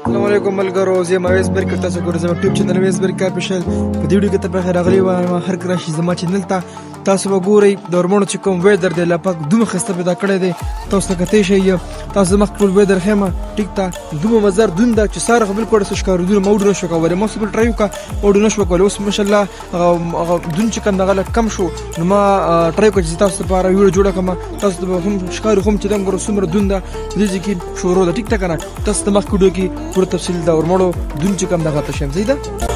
السلام علیکم ملګرو، زه یم اویس برکر، تاسو ګورئ زما یوټیوب چینل اویس برکر افیشل. په دې ویډیو کې ته په خیر راغلی وایم. هر کله راشي زما چینل ته تاسو به ګورئ د ورمڼو چې کوم ویدر دی الله پاک دومره ښایسته پیدا کړی دی. تاسو ته کتی شئ تاسو زما ټول ویدر ښیم ټیک ته دومره مزدار دون ده چې ساره خو بالکل څه ښکارېدونه ما وډو نه شو کولی. ما څه ټرای وکړه وډو نه شو کولی. اوس ماشاءالله هغه دون چې کوم دغه کم شو نو ما ټرای وکړه چې تاسو لپاره ویډیو جوړه کړم. تاسو ته به هم ښکاري خو چې دم ګوره څومره دون ده په دې ځای کې شروع ده ټیک ته که نه. تاسو ته مخکې ویډیو کې پوره تفصیل د ورمڼو دون چې کوم دغه ته شیم صحیح ده.